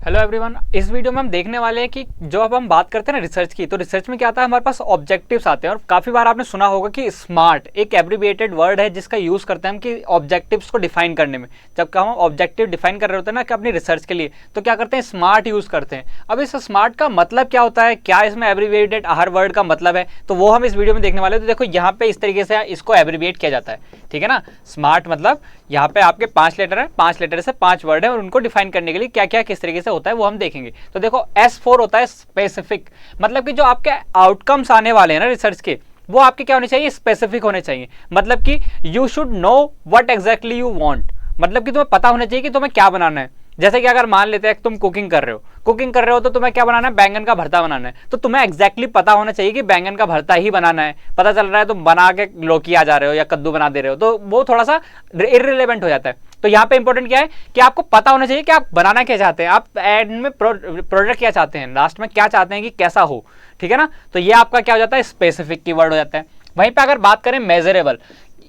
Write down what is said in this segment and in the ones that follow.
Hello everyone, इस video में हम देखने वाले हैं कि जो अब हम बात करते हैं ना रिसर्च की, तो रिसर्च में क्या आता है, हमारे पास ऑब्जेक्टिव्स आते हैं। और काफ़ी बार आपने सुना होगा कि स्मार्ट एक एब्रिविएटेड वर्ड है जिसका यूज़ करते हैं हम कि ऑब्जेक्टिव्स को डिफाइन करने में। जब हम ऑब्जेक्टिव डिफाइन कर रहे होते हैं ना कि अपनी रिसर्च के लिए, तो क्या करते हैं, स्मार्ट यूज़ करते हैं। अब इस स्मार्ट का मतलब क्या होता है, क्या इसमें एब्रिविएटेड हर वर्ड का मतलब है, तो वो हम इस वीडियो में देखने वाले हैं। तो देखो यहाँ पे इस तरीके से इसको एब्रिविएट किया जाता है, ठीक है ना। स्मार्ट मतलब यहाँ पे आपके 5 लेटर है, 5 लेटर से 5 वर्ड है, और उनको डिफाइन करने के लिए क्या क्या किस तरीके से होता है वो हम देखेंगे। तो देखो S4 होता है स्पेसिफिक, मतलब कि जो आपके आउटकम्स आने वाले हैं ना रिसर्च के, वो आपके क्या होने चाहिए, स्पेसिफिक होने चाहिए। मतलब कि you should know what exactly you want, मतलब कि तुम्हें पता होना चाहिए कि तुम्हें क्या बनाना है। जैसे कि अगर मान लेते हैं तुम कुकिंग कर रहे हो तो तुम्हें क्या बनाना है, बैंगन का भरता बनाना है। तो तुम्हें एग्जैक्टली पता होना चाहिए कि बैंगन का भरता ही बनाना है। पता चल रहा है तुम बना के लौकी आ जा रहे हो या कद्दू बना दे रहे हो, तो वो थोड़ा सा इररिलेवेंट हो जाता है। तो यहाँ पे इंपॉर्टेंट क्या है कि आपको पता होना चाहिए कि आप बनाना क्या चाहते हैं, आप एंड में प्रोडक्ट क्या चाहते हैं, लास्ट में क्या चाहते हैं कि कैसा हो, ठीक है ना। तो ये आपका क्या हो जाता है, स्पेसिफिक कीवर्ड हो जाता है। वहीं पे अगर बात करें मेजरेबल,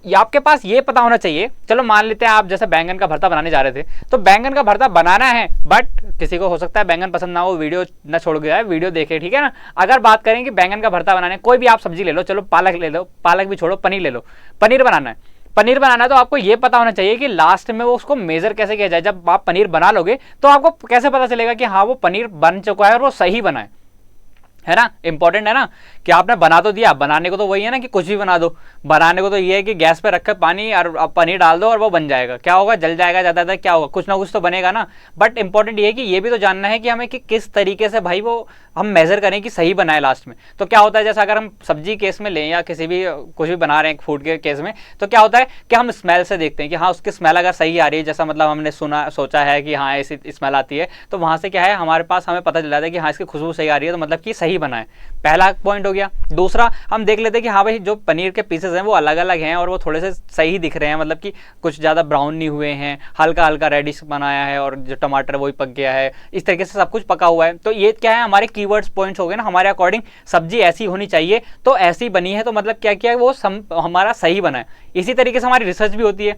आपके पास ये पता होना चाहिए, चलो मान लेते हैं आप जैसे बैंगन का भरता बनाने जा रहे थे, तो बैंगन का भरता बनाना है, बट किसी को हो सकता है बैंगन पसंद ना हो, वीडियो ना छोड़ गया है, वीडियो देखे, ठीक है ना। अगर बात करें कि बैंगन का भरता बनाना है, कोई भी आप सब्जी ले लो, चलो पालक ले लो, पालक भी छोड़ो, पनीर ले लो, पनीर बनाना है। पनीर बनाना है तो आपको ये पता होना चाहिए कि लास्ट में वो उसको मेजर कैसे किया जाए। जब आप पनीर बना लोगे तो आपको कैसे पता चलेगा कि हाँ वो पनीर बन चुका है और वो सही बना है ना। इंपॉर्टेंट है ना कि आपने बना तो दिया, बनाने को तो वही है ना कि कुछ भी बना दो। बनाने को तो ये है कि गैस पे रख कर पानी और पनीर डाल दो और वो बन जाएगा। क्या होगा, जल जाएगा, ज़्यादातर क्या होगा, कुछ ना कुछ तो बनेगा ना। बट इंपॉर्टेंट ये है कि ये भी तो जानना है कि हमें कि किस तरीके से भाई वो हम मेजर करें कि सही बनाए लास्ट में। तो क्या होता है, जैसे अगर हम सब्जी केस में लें या किसी भी कुछ भी बना रहे हैं फूड के केस में, तो क्या होता है कि हम स्मेल से देखते हैं कि हाँ उसकी स्मेल अगर सही आ रही है, जैसा मतलब हमने सोचा है कि हाँ ऐसी स्मेल आती है, तो वहाँ से क्या है हमारे पास हमें पता चल जाता है कि हाँ इसकी खुशबू सही आ रही है, तो मतलब कि सही बना है। पहला पॉइंट हो गया। दूसरा, हम देख लेते हैं कि हाँ भाई जो पनीर के पीसेस हैं वो अलग अलग हैं और वो थोड़े से सही दिख रहे हैं, मतलब कि कुछ ज़्यादा ब्राउन नहीं हुए हैं, हल्का हल्का रेडिश बनाया है, और जो टमाटर वही पक गया है, इस तरीके से सब कुछ पका हुआ है। तो ये क्या है, हमारे कीवर्ड्स पॉइंट्स हो गए ना, हमारे अकॉर्डिंग सब्जी ऐसी होनी चाहिए, तो ऐसी बनी है, तो मतलब क्या किया वो हमारा सही बना है। इसी तरीके से हमारी रिसर्च भी होती है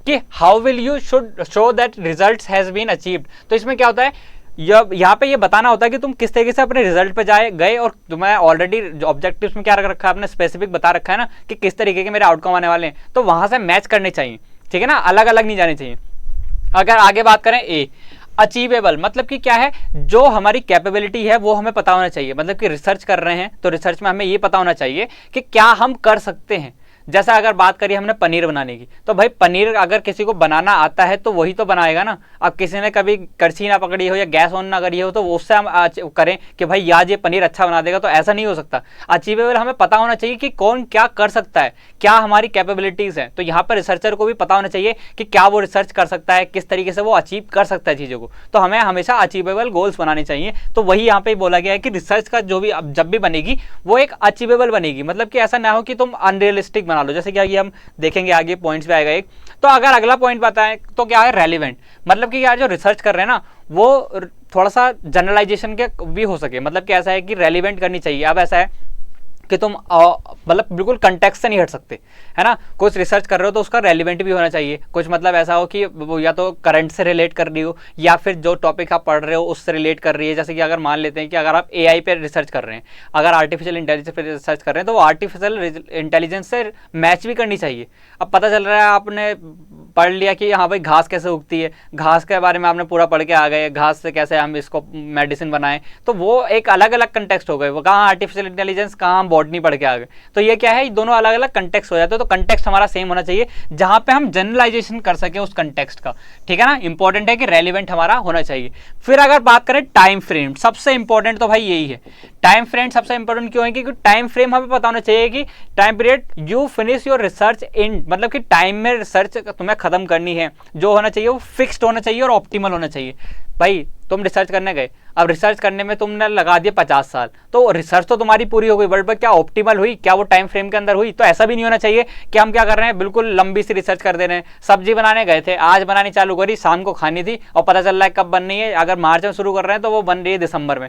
कि how will you should show that result has been achieved. तो इसमें क्या होता है, यहाँ पे ये बताना होता है कि तुम किस तरीके से अपने रिजल्ट पे गए, और तुम्हें ऑलरेडी ऑब्जेक्टिव्स में क्या रख रखा है, आपने स्पेसिफिक बता रखा है ना कि किस तरीके के मेरे आउटकम आने वाले हैं, तो वहां से मैच करने चाहिए, ठीक है ना, अलग अलग नहीं जाने चाहिए। अगर आगे बात करें अचीवेबल, मतलब कि क्या है, जो हमारी कैपेबिलिटी है वो हमें पता होना चाहिए। मतलब कि रिसर्च कर रहे हैं तो रिसर्च में हमें ये पता होना चाहिए कि क्या हम कर सकते हैं। जैसा अगर बात करिए हमने पनीर बनाने की, तो भाई पनीर अगर किसी को बनाना आता है तो वही तो बनाएगा ना। अब किसी ने कभी कड़छी ना पकड़ी हो या गैस ऑन ना करी हो, तो उससे हम करें कि भाई आज ये पनीर अच्छा बना देगा, तो ऐसा नहीं हो सकता। अचीवेबल हमें पता होना चाहिए कि कौन क्या कर सकता है, क्या हमारी कैपेबिलिटीज है। तो यहाँ पर रिसर्चर को भी पता होना चाहिए कि क्या वो रिसर्च कर सकता है, किस तरीके से वो अचीव कर सकता है चीज़ों को। तो हमें हमेशा अचीवेबल गोल्स बनाने चाहिए। तो वही यहाँ पे बोला गया है कि रिसर्च का जो भी जब भी बनेगी वो एक अचीवेबल बनेगी, मतलब कि ऐसा ना हो कि तुम अनरियलिस्टिक बना लो। जैसे कि ये हम देखेंगे आगे पॉइंट्स पे आएगा एक। तो अगर अगला पॉइंट बताएं तो क्या है, रेलिवेंट, मतलब कि यार जो रिसर्च कर रहे हैं ना वो थोड़ा सा जनरलाइजेशन के भी हो सके। मतलब कि ऐसा है कि रेलिवेंट करनी चाहिए। अब ऐसा है कि तुम मतलब बिल्कुल कंटेक्स्ट से नहीं हट सकते, है ना। कुछ रिसर्च कर रहे हो तो उसका रेलिवेंट भी होना चाहिए। कुछ मतलब ऐसा हो कि वो या तो करंट से रिलेट कर रही हो, या फिर जो टॉपिक आप पढ़ रहे हो उससे रिलेट कर रही है। जैसे कि अगर मान लेते हैं कि अगर आप एआई पे रिसर्च कर रहे हैं, अगर आर्टिफिशियल इंटेलिजेंस पे रिसर्च कर रहे हैं, तो वो आर्टिफिशियल इंटेलिजेंस से मैच भी करनी चाहिए। अब पता चल रहा है आपने पढ़ लिया कि हाँ भाई घास कैसे उगती है, घास के बारे में आपने पूरा पढ़ के आ गए, घास से कैसे हम इसको मेडिसिन बनाएं, तो वो एक अलग अलग कंटेक्स्ट हो गए। वो कहाँ आर्टिफिशियल इंटेलिजेंस, कहाँ हम बॉटनी पढ़ के आ गए। तो ये क्या है, दोनों अलग अलग कंटेक्स्ट हो जाते हैं। तो कंटेक्स्ट हमारा सेम होना चाहिए जहां पे हम जनरलाइजेशन कर सके उस कंटेक्स्ट का, ठीक है ना। इंपॉर्टेंट है कि रेलिवेंट हमारा होना चाहिए। फिर अगर बात करें टाइम फ्रेम, सबसे इंपॉर्टेंट तो भाई यही है। टाइम फ्रेम सबसे इंपॉर्टेंट क्यों है, क्योंकि टाइम फ्रेम हमें पता होना चाहिए कि time period you finish your research इन, मतलब कि टाइम में रिसर्च तुम्हें खत्म करनी है, जो होना चाहिए वो फिक्स्ड होना चाहिए और ऑप्टिमल होना चाहिए। भाई तुम रिसर्च करने गए, अब रिसर्च करने में तुमने लगा दिया 50 साल, तो रिसर्च तो तुम्हारी पूरी हो गई, बट क्या ऑप्टिमल हुई, क्या वो टाइम फ्रेम के अंदर हुई? तो ऐसा भी नहीं होना चाहिए कि हम क्या कर रहे हैं, बिल्कुल लंबी सी रिसर्च कर दे रहे हैं। सब्जी बनाने गए थे, आज बनानी चालू करी, शाम को खानी थी, और पता चल रहा है कब बननी है, अगर मार्च में शुरू कर रहे हैं तो वो बन रही है दिसंबर में।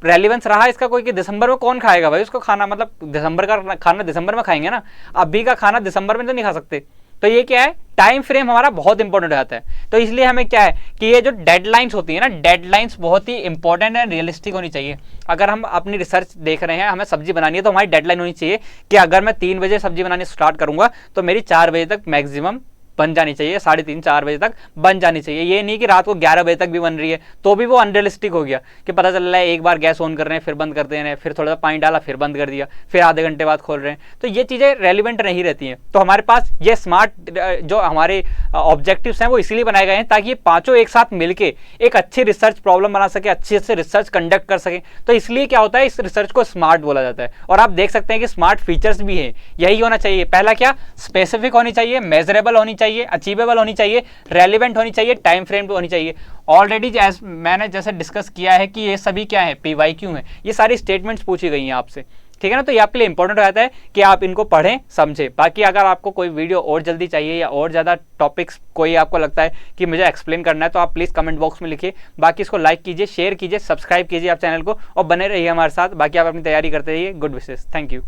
रेलिवेंस रहा इसका कोई कि दिसंबर में कौन खाएगा भाई उसको खाना, मतलब दिसंबर का खाना दिसंबर में खाएंगे ना, अभी का खाना दिसंबर में तो नहीं खा सकते, तो ये क्या है, टाइम फ्रेम हमारा बहुत इंपॉर्टेंट हो जाता है। तो इसलिए हमें क्या है कि ये जो डेडलाइंस होती है ना, डेडलाइंस बहुत ही इंपॉर्टेंट एंड रियलिस्टिक होनी चाहिए। अगर हम अपनी रिसर्च देख रहे हैं, हमें सब्जी बनानी है, तो हमारी डेडलाइन होनी चाहिए कि अगर मैं 3 बजे सब्जी बनानी स्टार्ट करूंगा तो मेरी 4 बजे तक मैक्सिमम बन जानी चाहिए, 3:30-4 बजे तक बन जानी चाहिए। ये नहीं कि रात को 11 बजे तक भी बन रही है, तो भी वो अनरियलिस्टिक हो गया कि पता चल रहा है एक बार गैस ऑन कर रहे हैं, फिर बंद कर दे रहे हैं, फिर थोड़ा सा पानी डाला, फिर बंद कर दिया, फिर आधे घंटे बाद खोल रहे हैं। तो ये चीज़ें रेलिवेंट नहीं रहती हैं। तो हमारे पास ये स्मार्ट जो हमारे ऑब्जेक्टिव्स हैं वो इसीलिए बनाए गए हैं ताकि ये पाँचों एक साथ मिलके एक अच्छी रिसर्च प्रॉब्लम बना सके, अच्छे से रिसर्च कंडक्ट कर सके। तो इसलिए क्या होता है, इस रिसर्च को स्मार्ट बोला जाता है। और आप देख सकते हैं कि स्मार्ट फीचर्स भी हैं, यही होना चाहिए। पहला क्या, स्पेसिफिक होनी चाहिए, मेजरेबल होनी चाहिए, अचीवेबल होनी चाहिए, रेलिवेंट होनी चाहिए, टाइम फ्रेम होनी चाहिए। ऑलरेडी मैंने जैसे डिस्कस किया है कि ये सभी क्या है, PYQ है, ये सारी स्टेटमेंट्स पूछी गई हैं आपसे, ठीक है ना। तो ये आपके लिए इंपॉर्टेंट हो जाता है कि आप इनको पढ़ें, समझें। बाकी अगर आपको कोई वीडियो और जल्दी चाहिए या और ज़्यादा टॉपिक्स कोई आपको लगता है कि मुझे एक्सप्लेन करना है, तो आप प्लीज़ कमेंट बॉक्स में लिखिए। बाकी इसको लाइक कीजिए, शेयर कीजिए, सब्सक्राइब कीजिए आप चैनल को, और बने रहिए हमारे साथ। बाकी आप अपनी तैयारी करते रहिए। Good wishes, thank you.